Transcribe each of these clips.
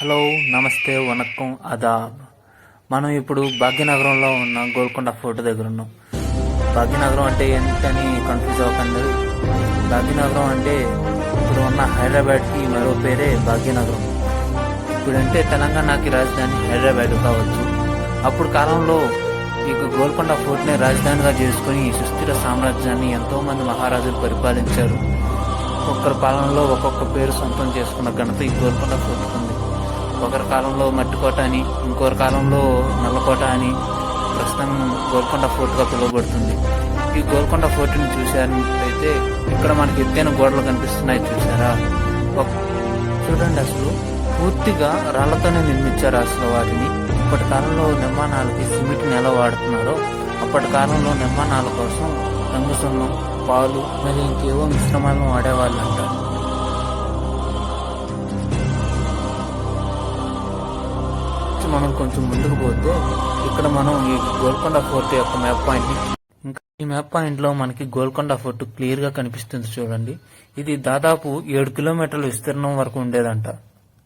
Hello, నమస్తే, వనక్కం, ఆదాబ్. మనం ఇప్పుడు భాగ్యనగరంలో ఉన్న గోల్కొండ ఫోర్ట్ దగ్గర ఉన్నాం. భాగ్యనగరం అంటే ఏంటని కన్ఫ్యూజ్ అవ్వకండి. భాగ్యనగరం అంటే ఇప్పుడు ఉన్న హైదరాబాద్కి మరో పేరే భాగ్యనగరం. ఇప్పుడంటే తెలంగాణకి రాజధాని హైదరాబాద్ కావచ్చు. అప్పుడు కాలంలో ఈ గోల్కొండ ఫోర్ట్ని రాజధానిగా చేసుకుని సుస్థిర సామ్రాజ్యాన్ని ఎంతోమంది మహారాజులు పరిపాలించారు. ఒక్కొక్కరి పాలనలో ఒక్కొక్క పేరు సొంతం చేసుకున్న ఘనత ఈ గోల్కొండ ఫోర్ట్ ఉంది. ఒకరి కాలంలో మట్టికోట అని, ఇంకొకరి కాలంలో నల్లకోట అని ప్రస్తుతం గోల్కొండ ఫోర్ట్గా పిలువబడుతుంది. ఈ గోల్కొండ ఫోర్ట్ని చూసారైతే ఇక్కడ మనకి ఎత్తైన గోడలు కనిపిస్తున్నాయి, చూసారా? చూడండి, అసలు పూర్తిగా రాళ్లతోనే నిర్మించారు అసలు వాటిని. ఇప్పటి కాలంలో నిర్మాణాలకి సిమెంట్ని ఎలా వాడుతున్నారో అప్పటి కాలంలో నిర్మాణాల కోసం రంగు సున్నం, పాలు మరి ఇంకేవో మిశ్రమాలను వాడేవాళ్ళు అంటారు. మనం కొంచెం ముందుకు పోతే ఇక్కడ మనం ఈ గోల్కొండ ఫోర్ట్ యొక్క మ్యాప్ పాయింట్, ఇంకా ఈ మ్యాప్ పాయింట్ లో మనకి గోల్కొండ ఫోర్ట్ క్లియర్ గా కనిపిస్తుంది. చూడండి, ఇది దాదాపు 7 కిలోమీటర్ల విస్తీర్ణం వరకు ఉండేదంట.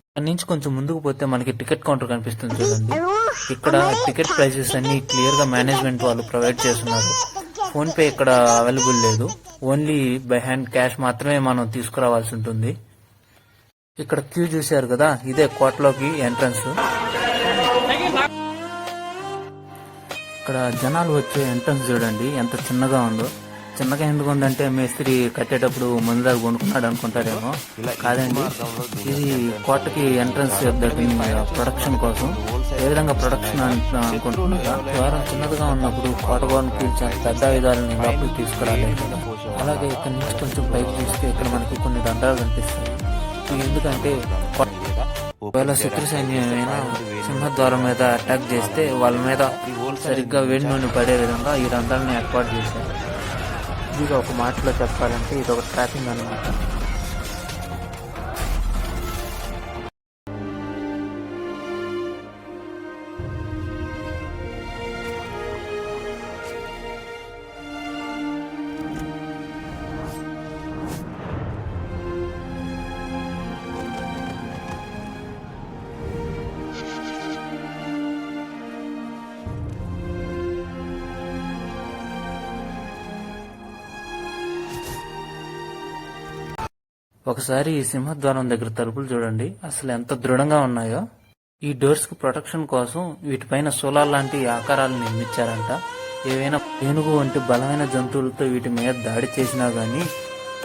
అక్కడి నుంచి కొంచెం ముందుకు పోతే మనకి టికెట్ కౌంటర్ కనిపిస్తుంది. చూడండి, ఇక్కడ టికెట్ ప్రైసెస్ అన్ని క్లియర్ గా మేనేజ్మెంట్ వాళ్ళు ప్రొవైడ్ చేస్తున్నారు. ఫోన్ పే ఇక్కడ అవైలబుల్ లేదు, ఓన్లీ బై హ్యాండ్ క్యాష్ మాత్రమే మనం తీసుకురావాల్సి ఉంటుంది. ఇక్కడ క్యూ చూశారు కదా, ఇదే కోటలోకి ఎంట్రన్స్. ఇక్కడ జనాలు వచ్చే ఎంట్రన్స్ చూడండి ఎంత చిన్నగా ఉందో. చిన్నగా ఎందుకు ఉందంటే మేస్త్రి కట్టేటప్పుడు ముందు దాకా కొనుక్కున్నాడు అనుకుంటారేమో. కాదండి, ఇది కోటకి ఎంట్రన్స్ ప్రొడక్షన్ కోసం. ఏ విధంగా ప్రొడక్షన్ అనుకుంటున్నారా? ద్వారం చిన్నదిగా ఉన్నప్పుడు కోట గోడకి పెద్ద ఆయుధాలను లోపలికి తీసుకురాలేదు కదా. అలాగే ఇక్కడ నుంచి కొంచెం పైకి చూస్తే ఇక్కడ మనకి కొన్ని దండాలు కనిపిస్తాయి. ఎందుకంటే ఒకవేళ శత్రు సైన్యమైనా సింహద్వారం మీద అటాక్ చేస్తే వాళ్ళ మీద సరిగ్గా వేడి నూనె పడే విధంగా ఈ రంధ్రాలను ఏర్పాటు చేశారు. ఇది ఒక మాటలో చెప్పాలంటే ఇది ఒక ట్రాపింగ్ అన్నమాట. ఒకసారి ఈ సింహద్వారం దగ్గర తలుపులు చూడండి, అసలు ఎంత దృఢంగా ఉన్నాయో. ఈ డోర్స్ కి ప్రొటెక్షన్ కోసం వీటిపైన సోలార్ లాంటి ఆకారాలు నిర్మించారంట. ఏవైనా ఏనుగు వంటి బలమైన జంతువులతో వీటి మీద దాడి చేసినా గానీ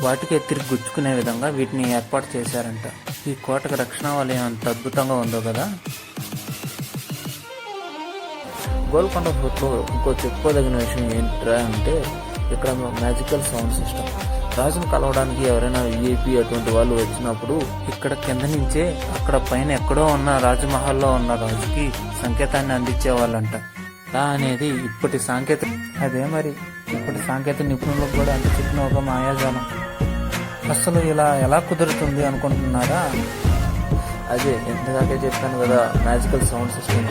వాటికి తిరిగి గుచ్చుకునే విధంగా వీటిని ఏర్పాటు చేశారంట. ఈ కోటకు రక్షణ వలయం ఎంత అద్భుతంగా ఉందో కదా. గోల్కొండ ఫోర్ట్లో ఇంకో చెప్పుకోదగిన విషయం ఏంట్రా అంటే ఇక్కడ మ్యాజికల్ సౌండ్ సిస్టమ్. రాజును కలవడానికి ఎవరైనా విఐపి అటువంటి వాళ్ళు వచ్చినప్పుడు ఇక్కడ కింద నుంచే అక్కడ పైన ఎక్కడో ఉన్న రాజమహల్లో ఉన్న రాజుకి సంకేతాన్ని అందించే వాళ్ళంట. అనేది ఇప్పటి సాంకేతిక ఇప్పటి సాంకేతిక నిపుణులకు కూడా అంత చెప్పిన ఒక మాయాజాలం. అసలు ఇలా ఎలా కుదురుతుంది అనుకుంటున్నారా? అదే ఎంతదాకే చెప్పాను కదా, మ్యాజికల్ సౌండ్ సిస్టమ్.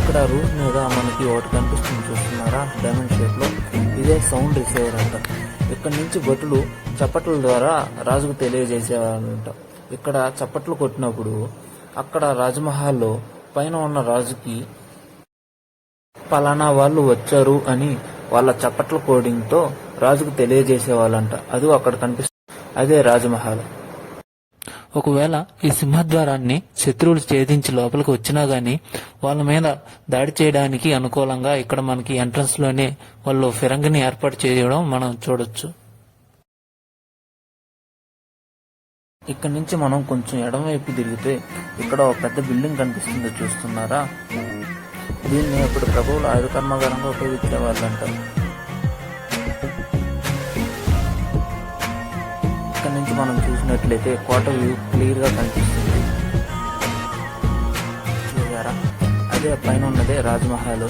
ఇక్కడ రూఫ్ మీద మనకి ఒకటి కనిపిస్తుంది, చూస్తున్నారా? డైమండ్ షేప్ లో. ఇదే సౌండ్ రిసీవర్ అంట. ఇక్కడ నుంచి భటులు చప్పట్ల ద్వారా రాజుకు తెలియజేసేవాళ్ళంట. ఇక్కడ చప్పట్లు కొట్టినప్పుడు అక్కడ రాజమహల్లో పైన ఉన్న రాజుకి పలానా వాళ్ళు వచ్చారు అని వాళ్ళ చప్పట్ల కోడింగ్ తో రాజుకు తెలియజేసేవాళ్ళంట. అది అక్కడ కనిపిస్తుంది, అదే రాజమహల్. ఒకవేళ ఈ సింహద్వారాన్ని శత్రువులు ఛేదించి లోపలికి వచ్చినా గానీ వాళ్ళ మీద దాడి చేయడానికి అనుకూలంగా ఇక్కడ మనకి ఎంట్రన్స్ లోనే వాళ్ళు ఫిరంగిని ఏర్పాటు చేయడం మనం చూడొచ్చు. ఇక్కడ నుంచి మనం కొంచెం ఎడమవైపు తిరిగితే ఇక్కడ ఒక పెద్ద బిల్డింగ్ కనిపిస్తుందో చూస్తున్నారా? దీన్ని ఇప్పుడు ప్రభువులు ఆయుధ కర్మాగారంగా ఉపయోగించే వాళ్ళంటారు. ఇక్కడ నుంచి మనం చూసినట్లయితే కోట వ్యూ క్లియర్ గా కనిపిస్తుంది. చూసారా? అదే పైన ఉన్నదే రాజమహల్.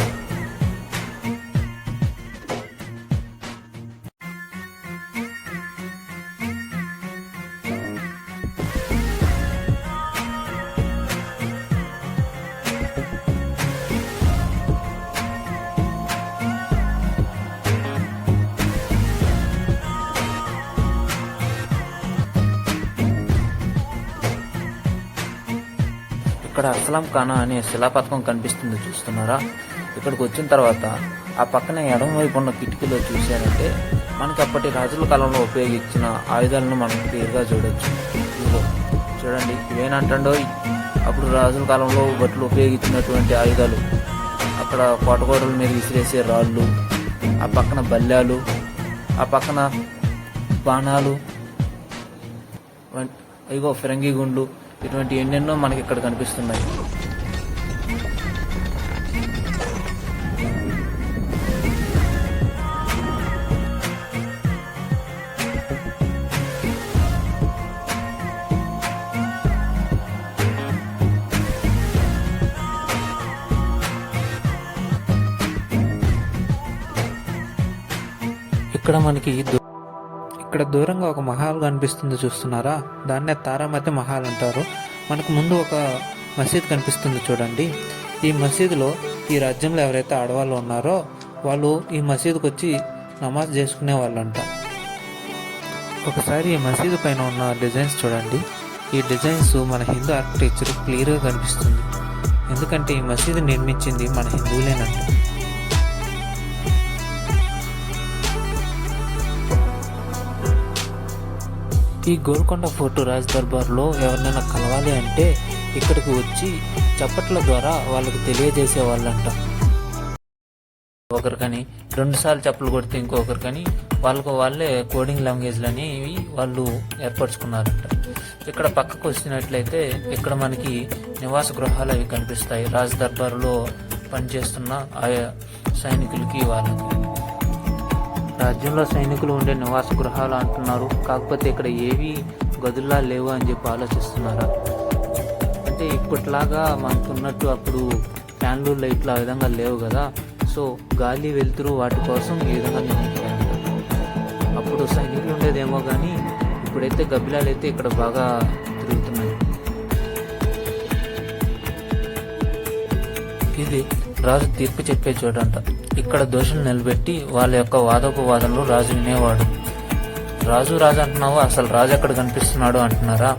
ఇక్కడ అస్లాం ఖానా అనే శిలాపథకం కనిపిస్తుంది, చూస్తున్నారా? ఇక్కడికి వచ్చిన తర్వాత ఆ పక్కన ఎడమ వైపు ఉన్న కిటికీలో చూశారంటే మనకి అప్పటి రాజుల కాలంలో ఉపయోగించిన ఆయుధాలను మనం క్లియర్గా చూడొచ్చు. ఇదిగో చూడండి, ఇవేనంటండో అప్పుడు రాజుల కాలంలో బట్లు ఉపయోగించినటువంటి ఆయుధాలు. అక్కడ కోటగోడల మీద విసిరేసే రాళ్ళు, ఆ పక్కన బల్లాలు, ఆ పక్కన బాణాలు, ఇగో ఫిరంగి గుండ్లు, ఇటువంటి ఎన్నెన్నో మనకి ఇక్కడ కనిపిస్తున్నాయి. ఇక్కడ దూరంగా ఒక మహల్ కనిపిస్తుంది, చూస్తున్నారా? దాన్నే తారామతి మహల్ అంటారు. మనకు ముందు ఒక మసీద్ కనిపిస్తుంది చూడండి. ఈ మసీదులో ఈ రాజ్యంలో ఎవరైతే ఆడవాళ్ళు ఉన్నారో వాళ్ళు ఈ మసీదుకి వచ్చి నమాజ్ చేసుకునే వాళ్ళంట. ఒకసారి ఈ మసీదు పైన ఉన్న డిజైన్స్ చూడండి. ఈ డిజైన్స్ మన హిందూ ఆర్కిటెక్చర్ క్లియర్గా కనిపిస్తుంది. ఎందుకంటే ఈ మసీదు నిర్మించింది మన హిందువులేనంట. ఈ గోల్కొండ ఫోర్టు రాజ్ దర్బార్లో ఎవరినైనా కలవాలి అంటే ఇక్కడికి వచ్చి చప్పట్ల ద్వారా వాళ్ళకి తెలియజేసే వాళ్ళంట. ఒకరికని 2 సార్లు చప్పలు కొడితే ఇంకొకరికని వాళ్ళే కోడింగ్ లాంగ్వేజ్లు అనేవి వాళ్ళు ఏర్పరచుకున్నారంట. ఇక్కడ పక్కకు వచ్చినట్లయితే ఇక్కడ మనకి నివాస గృహాలు అవి కనిపిస్తాయి. రాజ్ దర్బార్లో పనిచేస్తున్న ఆయా సైనికులకి వాళ్ళకి. రాజ్యంలో సైనికులు ఉండే నివాస గృహాలు అంటున్నారు, కాకపోతే ఇక్కడ ఏవి గదుల్లా లేవు అని చెప్పి ఆలోచిస్తున్నారా? అంటే ఇప్పట్లాగా మనకున్నట్టు అప్పుడు ఫ్యాన్లు లైట్లు ఆ విధంగా లేవు కదా. సో గాలి వెలుతురు వాటి కోసం ఈ విధంగా నిర్మించారంట. అప్పుడు సైనికులు ఉండేదేమో కానీ ఇప్పుడైతే గబ్బిలాలు అయితే ఇక్కడ బాగా తిరుగుతున్నాయి. ఇది రాజు తీర్పు చెప్పే చోటంట. ఇక్కడ దోషులు నిలబెట్టి వాళ్ళ యొక్క వాదోపవాదనలు రాజు వినేవాడు. రాజు అంటున్నావు, అసలు రాజు ఎక్కడ కనిపిస్తున్నాడు అంటున్నారా?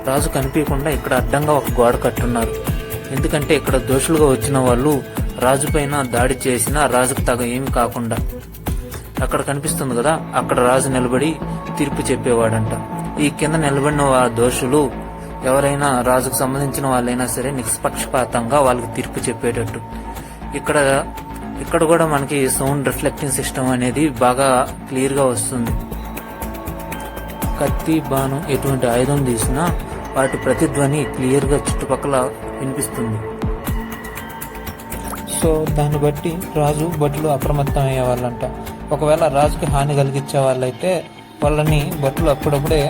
రాజు కనిపించకుండా ఇక్కడ అడ్డంగా ఒక గోడ కట్టున్నారు. ఎందుకంటే ఇక్కడ దోషులుగా వచ్చిన వాళ్ళు రాజు పైన దాడి చేసినా రాజుకు తగ ఏమి కాకుండా. అక్కడ కనిపిస్తుంది కదా, అక్కడ రాజు నిలబడి తీర్పు చెప్పేవాడంట. ఈ కింద నిలబడిన దోషులు ఎవరైనా రాజుకు సంబంధించిన వాళ్ళైనా సరే నిష్పక్షపాతంగా వాళ్ళకి తీర్పు చెప్పేటట్టు. ఇక్కడ కూడా మనకి సౌండ్ రిఫ్లెక్టింగ్ సిస్టమ్ అనేది బాగా క్లియర్గా వస్తుంది. కత్తి, బాణం ఎటువంటి ఆయుధం తీసినా వాటి ప్రతిధ్వని క్లియర్గా చుట్టుపక్కల వినిపిస్తుంది. సో దాన్ని బట్టి రాజు భటులు అప్రమత్తం అయ్యే వాళ్ళంట. ఒకవేళ రాజుకి హాని కలిగించే వాళ్ళైతే వాళ్ళని భటులు అప్పుడప్పుడే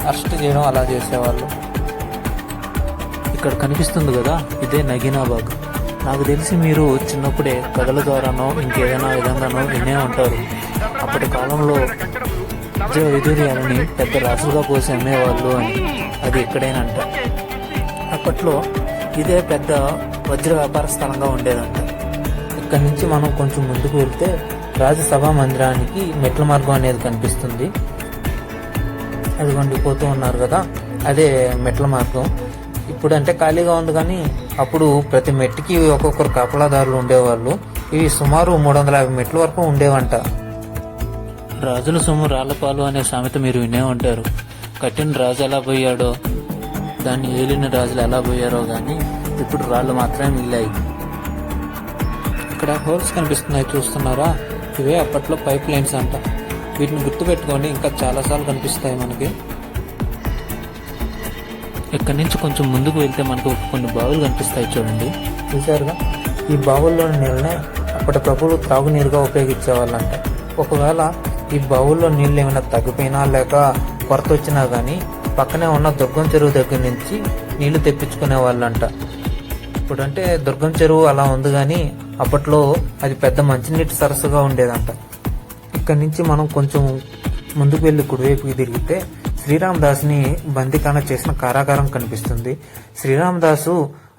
అరెస్ట్ చేయడం అలా చేసేవాళ్ళు. ఇక్కడ కనిపిస్తుంది కదా, ఇదే నగీనాబాగ్. నాకు తెలిసి మీరు చిన్నప్పుడే కథల ద్వారానో ఇంకేదైనా విధంగానో వినే ఉంటారు. అప్పటి కాలంలో వైదూర్యాలని పెద్ద రాసులుగా పోసి అమ్మేవాళ్ళు అని. అది ఇక్కడేనంట. అప్పట్లో ఇదే పెద్ద వజ్ర వ్యాపార స్థలంగా ఉండేదంట. ఇక్కడి నుంచి మనం కొంచెం ముందుకు వెళ్తే రాజసభా మందిరానికి మెట్ల మార్గం అనేది కనిపిస్తుంది. అదిగోండి పోతూ ఉన్నారు కదా, అదే మెట్ల మార్గం. ఇప్పుడు అంటే ఖాళీగా ఉంది కానీ అప్పుడు ప్రతి మెట్టుకి ఒక్కొక్కరు కాపలాదారులు ఉండేవాళ్ళు. ఇవి సుమారు 350 మెట్ల వరకు ఉండేవంట. రాజుల సొమ్ము రాళ్లపాలు అనే సామెత మీరు వినే ఉంటారు. కట్టిన రాజు ఎలా పోయాడో, దాన్ని ఏలిన రాజులు ఎలా పోయారో కానీ ఇప్పుడు రాళ్ళు మాత్రమే మిగిలాయి. ఇక్కడ హోల్స్ కనిపిస్తున్నాయి, చూస్తున్నారా? ఇవే అప్పట్లో పైప్ లైన్స్ అంట. వీటిని గుర్తుపెట్టుకోండి, ఇంకా చాలాసార్లు కనిపిస్తాయి మనకి. ఇక్కడి నుంచి కొంచెం ముందుకు వెళ్తే మనకు కొన్ని బావులు కనిపిస్తాయి చూడండి. చూసారుగా, ఈ బావుల్లోని నీళ్ళనే అప్పటి ప్రభువులు త్రాగునీరుగా ఉపయోగించేవాళ్ళంట. ఒకవేళ ఈ బావుల్లో నీళ్ళు ఏమైనా తగ్గిపోయినా లేక కొరత వచ్చినా కానీ పక్కనే ఉన్న దుర్గం చెరువు దగ్గర నుంచి నీళ్లు తెప్పించుకునే వాళ్ళంట. ఇప్పుడంటే దుర్గం చెరువు అలా ఉంది కానీ అప్పట్లో అది పెద్ద మంచినీటి సరస్సుగా ఉండేదంట. ఇక్కడి నుంచి మనం కొంచెం ముందుకు వెళ్ళి కుడివైపుకి తిరిగితే శ్రీరామదాసుని బందీఖానా చేసిన కారాగారం కనిపిస్తుంది. శ్రీరామదాసు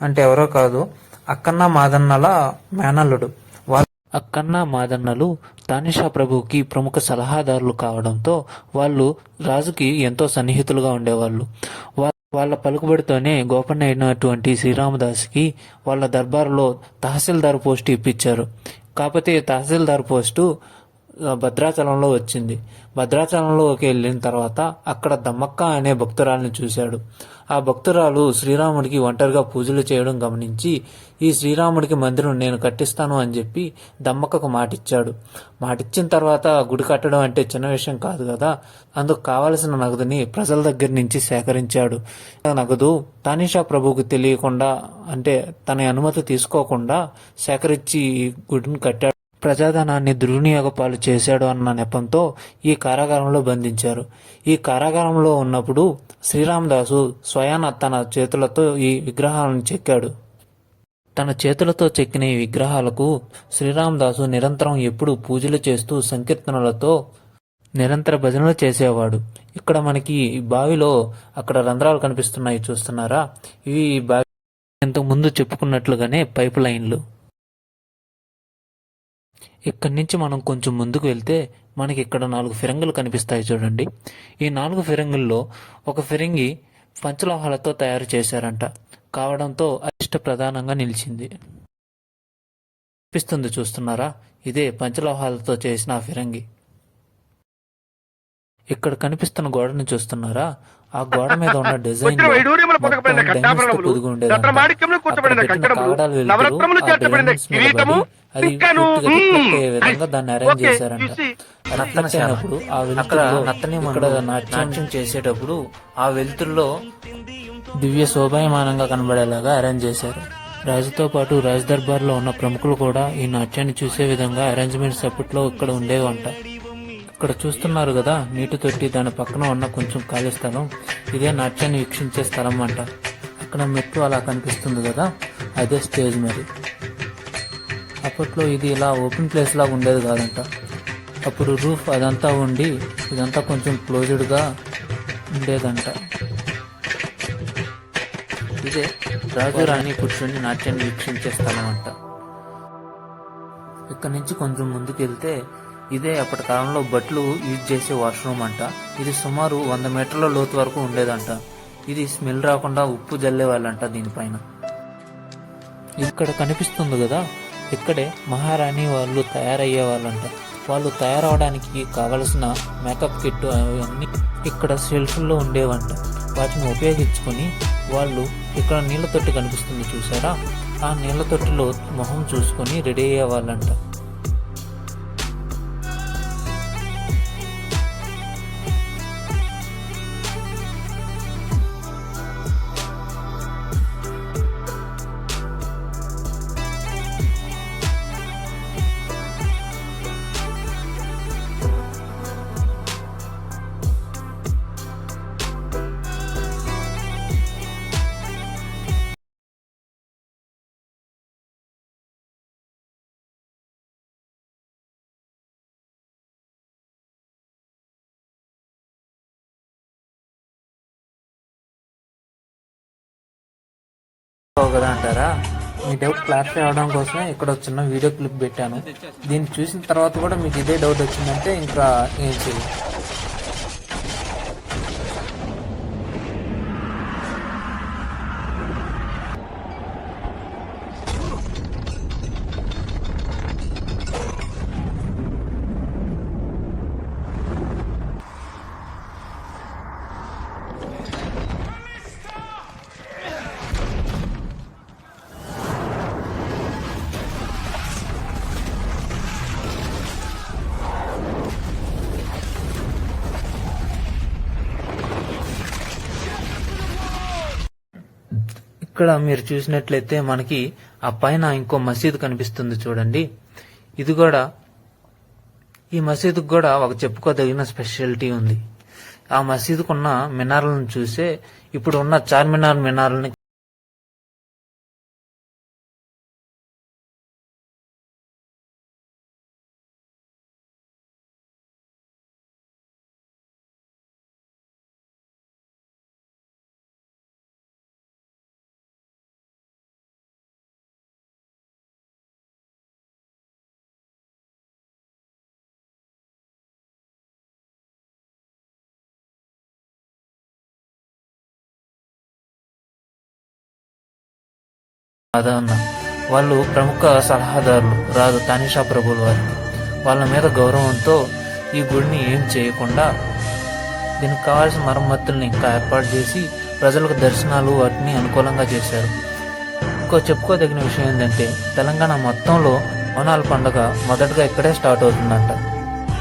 అంటే ఎవరో కాదు, అక్కన్న మాదన్నల మేనల్లుడు. అక్కన్న మాదన్నలు తానిషా ప్రభుకి ప్రముఖ సలహాదారులు కావడంతో వాళ్ళు రాజుకి ఎంతో సన్నిహితులుగా ఉండేవాళ్ళు. వాళ్ళ పలుకుబడితోనే గోపన్న అయినటువంటి శ్రీరామదాస్కి వాళ్ళ దర్బారులో తహసీల్దార్ పోస్టు ఇప్పించారు. కాకపోతే తహసీల్దార్ పోస్టు భద్రాచలంలో వచ్చింది. భద్రాచలంలోకి వెళ్ళిన తర్వాత అక్కడ దమ్మక్క అనే భక్తురాలిని చూశాడు. ఆ భక్తురాలు శ్రీరాముడికి ఒంటరిగా పూజలు చేయడం గమనించి ఈ శ్రీరాముడికి మందిరం నేను కట్టిస్తాను అని చెప్పి దమ్మక్కకు మాటిచ్చాడు. మాటిచ్చిన తర్వాత గుడి కట్టడం అంటే చిన్న విషయం కాదు కదా. అందుకు కావలసిన నగదుని ప్రజల దగ్గర నుంచి సేకరించాడు. నగదు తానీషా ప్రభువుకు తెలియకుండా, అంటే తన అనుమతి తీసుకోకుండా సేకరించి గుడిని కట్టాడు. ప్రజాధనాన్ని దుర్వినియోగపాలు చేశాడు అన్న నెపంతో ఈ కారాగారంలో బంధించారు. ఈ కారాగారంలో ఉన్నప్పుడు శ్రీరామదాసు స్వయాన తన చేతులతో ఈ విగ్రహాలను చెక్కాడు. తన చేతులతో చెక్కిన ఈ విగ్రహాలకు శ్రీరామదాసు నిరంతరం ఎప్పుడూ పూజలు చేస్తూ సంకీర్తనలతో నిరంతర భజనలు చేసేవాడు. ఇక్కడ మనకి ఈ బావిలో అక్కడ రంధ్రాలు కనిపిస్తున్నాయి, చూస్తున్నారా? ఇవి ఈ బావి ఇంతకు ముందు చెప్పుకున్నట్లుగానే పైపు లైన్లు. ఇక్కడి నుంచి మనం కొంచెం ముందుకు వెళ్తే మనకి ఇక్కడ 4 ఫిరంగులు కనిపిస్తాయి చూడండి. ఈ 4 ఫిరంగుల్లో ఒక ఫిరంగి పంచలోహాలతో తయారు చేశారంట. కావడంతో అరిష్ట ప్రధానంగా నిలిచింది. కనిపిస్తుంది, చూస్తున్నారా? ఇదే పంచలోహాలతో చేసిన ఆ ఫిరంగి. ఇక్కడ కనిపిస్తున్న గోడను చూస్తున్నారా? ఆ గోడ మీద ఉన్న డిజైన్ పొదుగు ఉండేది. అది విధంగా దాన్ని అరేంజ్ చేశారంట. నత్తనప్పుడు ఆ వెలుతురులో ఇక్కడ నాట్యం చేసేటప్పుడు ఆ వెలుతురులో దివ్య శోభాయమానంగా కనబడేలాగా అరేంజ్ చేశారు. రాజుతో పాటు రాజదర్బార్లో ఉన్న ప్రముఖులు కూడా ఈ నాట్యాన్ని చూసే విధంగా అరేంజ్మెంట్స్ అప్పట్లో ఇక్కడ ఉండేవంట. ఇక్కడ చూస్తున్నారు కదా, నీటి తొట్టి, దాని పక్కన ఉన్న కొంచెం ఖాళీ స్థలం, ఇదే నాట్యాన్ని వీక్షించే స్థలం అంట. అక్కడ మెట్టు అలా కనిపిస్తుంది కదా, అదే స్టేజ్. మరి అప్పట్లో ఇది ఇలా ఓపెన్ ప్లేస్ లాగా ఉండేది కాదంట. అప్పుడు రూఫ్ అదంతా ఉండి ఇదంతా కొంచెం క్లోజ్డ్గా ఉండేదంట. ఇదే రాజు రాణి కూర్చొని నాట్యాన్ని వీక్షించే స్థలం అంట. ఇక్కడ నుంచి కొంచెం ముందుకు వెళ్తే ఇదే అప్పటి కాలంలో బట్టలు యూజ్ చేసే వాష్రూమ్ అంట. ఇది సుమారు 100 మీటర్ల లోతు వరకు ఉండేదంట. ఇది స్మెల్ రాకుండా ఉప్పు జల్లే వాళ్ళంట దీనిపైన. ఇక్కడ కనిపిస్తుంది కదా, ఇక్కడే మహారాణి వాళ్ళు తయారయ్యే వాళ్ళంట. వాళ్ళు తయారవడానికి కావలసిన మేకప్ కిట్ అవన్నీ ఇక్కడ షెల్ఫ్ల్లో ఉండేవంట. వాటిని ఉపయోగించుకొని వాళ్ళు ఇక్కడ నీళ్ళ తొట్టి కనిపిస్తుంది చూసారా, ఆ నీళ్ళ తొట్టిలో మొహం చూసుకొని రెడీ అయ్యే వాళ్ళంట. కదా అంటారా? మీ డౌట్ క్లారిఫై అవడం కోసమే ఇక్కడ ఒక చిన్న వీడియో క్లిప్ పెట్టాను. దీన్ని చూసిన తర్వాత కూడా మీకు ఇదే డౌట్ వచ్చిందంటే ఇంకా ఏం చేయాలి? ఇక్కడ మీరు చూసినట్లయితే మనకి ఆ పైన ఇంకో మసీదు కనిపిస్తుంది చూడండి. ఇది కూడా, ఈ మసీదుకు కూడా ఒక చెప్పుకోదగిన స్పెషాలిటీ ఉంది. ఆ మసీదుకున్న మినార్లను చూసే ఇప్పుడు ఉన్న చార్మినార్ మినార్లని అదన్న వాళ్ళు ప్రముఖ సలహాదారులు రాజు తానిషా ప్రభుల వారికి. వాళ్ళ మీద గౌరవంతో ఈ గుడిని ఏం చేయకుండా దీనికి కావాల్సిన మరమ్మతుల్ని ఇంకా ఏర్పాటు చేసి ప్రజలకు దర్శనాలు వాటిని అనుకూలంగా చేశారు. ఇంకో చెప్పుకోదగిన విషయం ఏంటంటే తెలంగాణ మొత్తంలో బోనాల పండుగ మొదటగా ఇక్కడే స్టార్ట్ అవుతుందంట.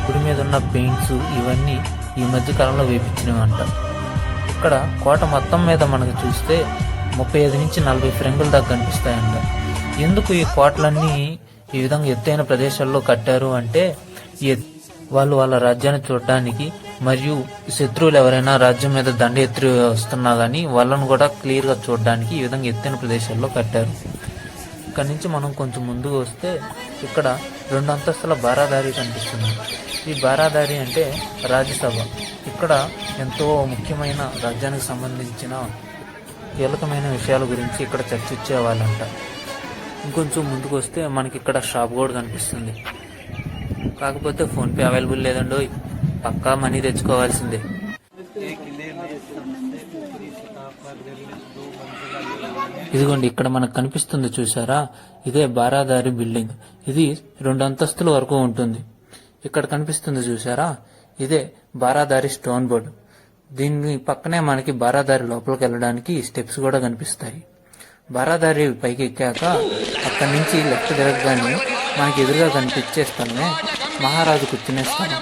గుడి మీద ఉన్న పెయింట్స్ ఇవన్నీ ఈ మధ్య కాలంలో వేపించినవి అంట. ఇక్కడ కోట మొత్తం మీద మనకు చూస్తే 35 నుంచి 40 ఫ్రెంగుల దాకా కనిపిస్తాయంట. ఎందుకు ఈ కోటలన్నీ ఈ విధంగా ఎత్తైన ప్రదేశాల్లో కట్టారు అంటే వాళ్ళు వాళ్ళ రాజ్యాన్ని చూడడానికి మరియు శత్రువులు ఎవరైనా రాజ్యం మీద దండ ఎత్తి వస్తున్నా కానీ వాళ్ళను కూడా క్లియర్గా చూడడానికి ఈ విధంగా ఎత్తైన ప్రదేశాల్లో కట్టారు. ఇక్కడ నుంచి మనం కొంచెం ముందుకు వస్తే ఇక్కడ 2 అంతస్తుల బారాదారి కనిపిస్తుంది. ఈ బారాదారి అంటే రాజ్యసభ. ఇక్కడ ఎంతో ముఖ్యమైన రాజ్యానికి సంబంధించిన కీలకమైన విషయాల గురించి ఇక్కడ చర్చించే వాళ్ళంట. ఇంకొంచెం ముందుకు వస్తే మనకి ఇక్కడ షాప్ కూడా కనిపిస్తుంది. కాకపోతే ఫోన్పే అవైలబుల్ లేదండో, పక్కా మనీ తెచ్చుకోవాల్సిందే. ఇదిగోండి ఇక్కడ మనకు కనిపిస్తుంది చూసారా, ఇదే బారాదారి బిల్డింగ్. ఇది 2 అంతస్తుల వరకు ఉంటుంది. ఇక్కడ కనిపిస్తుంది చూసారా, ఇదే బారాదారి స్టోన్ బోర్డు. దీని పక్కనే మనకి బారాదారి లోపలికి వెళ్ళడానికి స్టెప్స్ కూడా కనిపిస్తాయి. బారాదారి పైకి ఎక్కాక అక్కడి నుంచి లెఫ్ట్ తిరగగానే మనకి ఎదురుగా కనిపించే స్థలమే మహారాజు కూర్చునే స్థలం.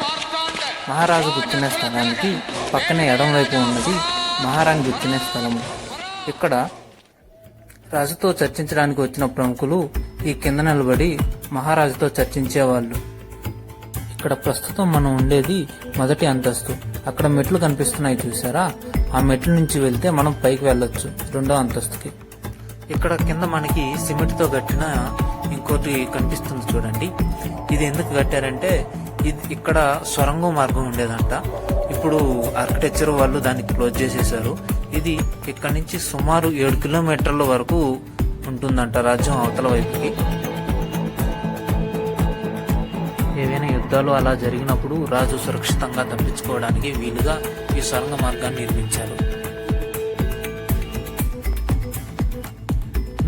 మహారాజు కూర్చునే స్థలానికి పక్కనే ఎడం వైపు ఉన్నది మహారాణి కూర్చునే స్థలము. ఇక్కడ రాజుతో చర్చించడానికి వచ్చిన ప్రముఖులు ఈ కింద నిలబడి మహారాజుతో చర్చించేవాళ్ళు. ఇక్కడ ప్రస్తుతం మనం ఉండేది మొదటి అంతస్తు. అక్కడ మెట్లు కనిపిస్తున్నాయి చూసారా, ఆ మెట్ల నుంచి వెళ్తే మనం పైకి వెళ్ళొచ్చు 2వ అంతస్తుకి. ఇక్కడ కింద మనకి సిమెంట్ తో కట్టిన ఇంకోటి కనిపిస్తుంది చూడండి. ఇది ఎందుకు కట్టారంటే ఇక్కడ సొరంగం మార్గం ఉండేదంట. ఇప్పుడు ఆర్కిటెక్చర్ వాళ్ళు దాన్ని క్లోజ్ చేసేసారు. ఇది ఇక్కడ నుంచి సుమారు 7 కిలోమీటర్ల వరకు ఉంటుందంట రాజ్యం అవతల వైపుకి. ఏవైనా యుద్ధాలు అలా జరిగినప్పుడు రాజు సురక్షితంగా తప్పించుకోవడానికి వీలుగా ఈ సొరంగ మార్గాన్ని నిర్మించారు.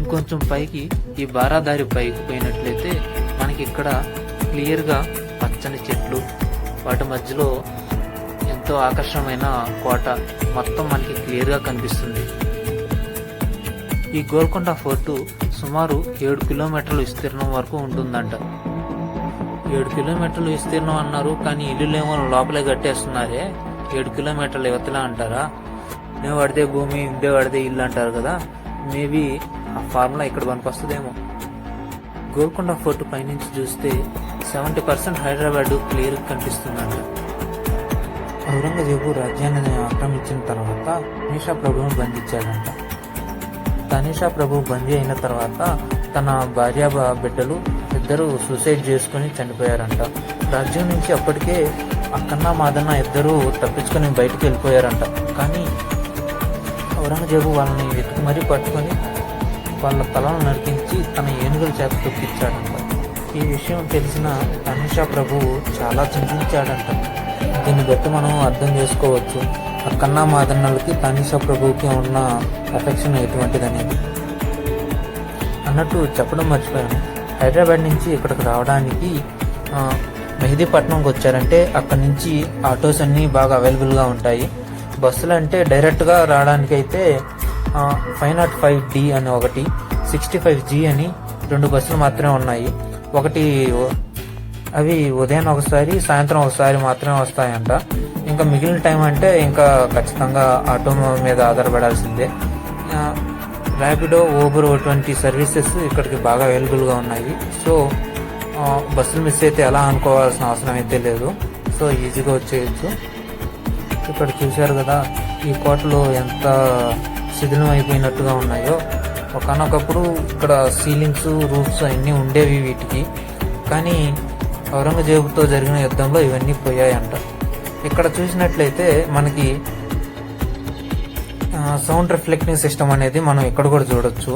ఇంకొంచెం పైకి ఈ బారాదారి పైకి పోయినట్లయితే మనకి ఇక్కడ క్లియర్గా పచ్చని చెట్లు, వాటి మధ్యలో ఎంతో ఆకర్షణమైన కోట మొత్తం మనకి క్లియర్గా కనిపిస్తుంది. ఈ గోల్కొండ ఫోర్టు సుమారు 7 కిలోమీటర్ల విస్తీర్ణం వరకు ఉంటుందంట. 7 కిలోమీటర్లు విస్తీర్ణం అన్నారు, కానీ ఇల్లులేమో లోపలే కట్టేస్తున్నారే. 7 కిలోమీటర్ల యువతలా అంటారా? నేను పడితే భూమి, ఇందే పడితే ఇల్లు అంటారు కదా. మేబీ ఆ ఫార్ములా ఇక్కడ పనికొస్తుందేమో. గోల్కొండ ఫోర్ట్ పైనుంచి చూస్తే 70% హైదరాబాద్ క్లియర్ కనిపిస్తుందంట. ఔరంగజేబు రాజ్యాన్ని ఆక్రమించిన తర్వాత తనీషా ప్రభువును బంధించాడంట. తనీషా ప్రభు బందీ అయిన తర్వాత తన భార్య బిడ్డలు ఇద్దరు సూసైడ్ చేసుకుని చనిపోయారంట. రాజ్యం నుంచి అప్పటికే అక్కన్న మాదన్న ఇద్దరు తప్పించుకొని బయటికి వెళ్ళిపోయారంట. కానీ ఔరంగజేబు వాళ్ళని వెతికి మరీ పట్టుకొని వాళ్ళ తలను నరికించి తన ఏనుగుల చేత తొక్కించాడంట. ఈ విషయం తెలిసిన తనీషా ప్రభువు చాలా చింతించాడంట. దీన్ని బట్టి మనం అర్థం చేసుకోవచ్చు అక్కన్న మాదన్నలకి తనీషా ప్రభువుకి ఉన్న అఫెక్షన్ ఎటువంటిదనేది. అన్నట్టు చెప్పడం మర్చిపోయాను, హైదరాబాద్ నుంచి ఇక్కడికి రావడానికి మెహదీపట్నంకి వచ్చారంటే అక్కడి నుంచి ఆటోస్ అన్నీ బాగా అవైలబుల్గా ఉంటాయి. బస్సులు అంటే డైరెక్ట్గా రావడానికి అయితే 505D అని ఒకటి, 65G అని 2 బస్సులు మాత్రమే ఉన్నాయి. ఒకటి అవి ఉదయం ఒకసారి సాయంత్రం ఒకసారి మాత్రమే వస్తాయంట. ఇంకా మిగిలిన టైం అంటే ఇంకా ఖచ్చితంగా ఆటో మీద ఆధారపడాల్సిందే. ర్యాపిడో, ఊబర్ వంటి సర్వీసెస్ ఇక్కడికి బాగా అవైలబుల్గా ఉన్నాయి. సో బస్సులు మిస్ అయితే ఎలా అనుకోవాల్సిన అవసరం అయితే లేదు. సో ఈజీగా వచ్చేయచ్చు. ఇక్కడ చూశారు కదా ఈ కోటలో ఎంత శిథిలం అయిపోయినట్టుగా ఉన్నాయో. ఒకనొకప్పుడు ఇక్కడ సీలింగ్స్, రూఫ్స్ అన్నీ ఉండేవి వీటికి. కానీ ఔరంగజేబుతో జరిగిన యుద్ధంలో ఇవన్నీ పోయాయంట. ఇక్కడ చూసినట్లయితే మనకి సౌండ్ రిఫ్లెక్టింగ్ సిస్టమ్ అనేది మనం ఇక్కడ కూడా చూడొచ్చు.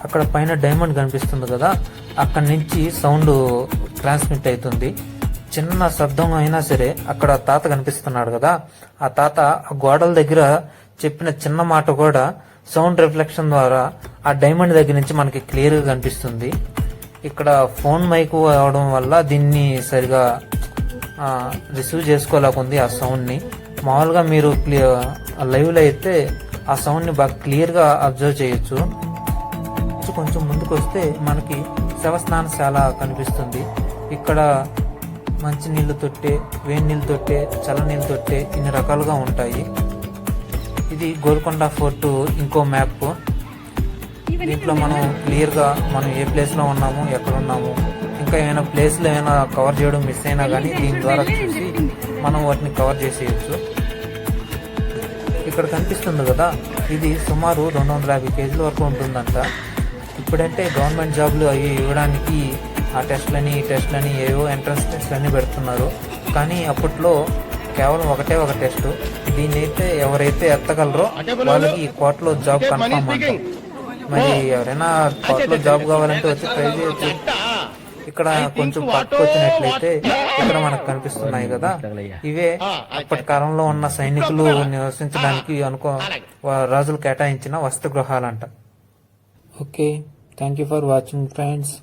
అక్కడ పైన డైమండ్ కనిపిస్తుంది కదా, అక్కడి నుంచి సౌండ్ ట్రాన్స్మిట్ అవుతుంది. చిన్న శబ్దం అయినా సరే అక్కడ తాత కనిపిస్తున్నాడు కదా, ఆ తాత ఆ గోడల దగ్గర చెప్పిన చిన్న మాట కూడా సౌండ్ రిఫ్లెక్షన్ ద్వారా ఆ డైమండ్ దగ్గర నుంచి మనకి క్లియర్ గా కనిపిస్తుంది. ఇక్కడ ఫోన్ మైక్ అవడం వల్ల దీన్ని సరిగా రిసీవ్ చేసుకోలేకుంది ఆ సౌండ్ ని. మామూలుగా మీరు లైవ్ లో అయితే ఆ సౌండ్ ని బాగా క్లియర్ గా అబ్జర్వ్ చేయొచ్చు. కొంచెం ముందుకు వస్తే మనకి శవస్నానశాల కనిపిస్తుంది. ఇక్కడ మంచి నీళ్లు తొట్టే, వేడి నీళ్ళు తొట్టే, చల్ల నీళ్ళు తొట్టే ఇన్ని రకాలుగా ఉంటాయి. ఇది గోల్కొండ ఫోర్ట్ ఇంకో మ్యాప్. దీంట్లో మనం క్లియర్ గా మనం ఏ ప్లేస్ లో ఉన్నాము, ఎక్కడ ఉన్నాము, ఇంకా ఏమైనా ప్లేస్లో ఏమైనా కవర్ చేయడం మిస్ అయినా కానీ దీని ద్వారా చూసి మనం వాటిని కవర్ చేసేయచ్చు. ఇక్కడ కనిపిస్తుంది కదా, ఇది సుమారు 250 కేజీల వరకు ఉంటుందంట. ఇప్పుడంటే గవర్నమెంట్ జాబ్లు అవి ఇవ్వడానికి ఆ టెస్ట్లని ఈ టెస్ట్లని ఏవో ఎంట్రన్స్ టెస్ట్లని పెడుతున్నారు. కానీ అప్పట్లో కేవలం ఒకటే ఒక టెస్ట్. దీన్ని అయితే ఎవరైతే ఎత్తగలరో వాళ్ళకి ఈ కోర్టులో జాబ్ కన్ఫర్మ్ అంట. మరి ఎవరైనా కోర్టులో జాబ్ కావాలంటే వచ్చి ట్రై చేయొచ్చు. ఇక్కడ కొంచెం పక్కకు వచ్చినట్లయితే ఇక్కడ మనకు కనిపిస్తున్నాయి కదా, ఇవే అప్పటి కాలంలో ఉన్న సైనికులు నివసించడానికి రాజులు కేటాయించిన వసతి గృహాలంట. Okay, thank you for watching friends.